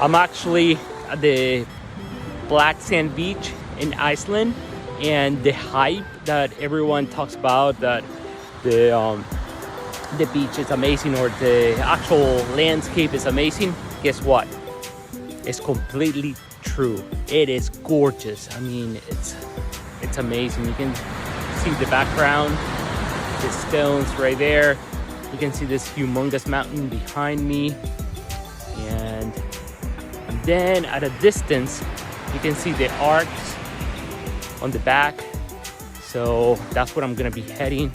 I'm actually at the Black Sand Beach in Iceland, and the hype that everyone talks about, that the beach is amazing or the actual landscape is amazing, guess what? It's completely true. It is gorgeous. I mean, it's amazing. You can see the background, the stones right there. You can see this humongous mountain behind me, and then at a distance you can see the arcs on the back. So that's where I'm gonna be heading.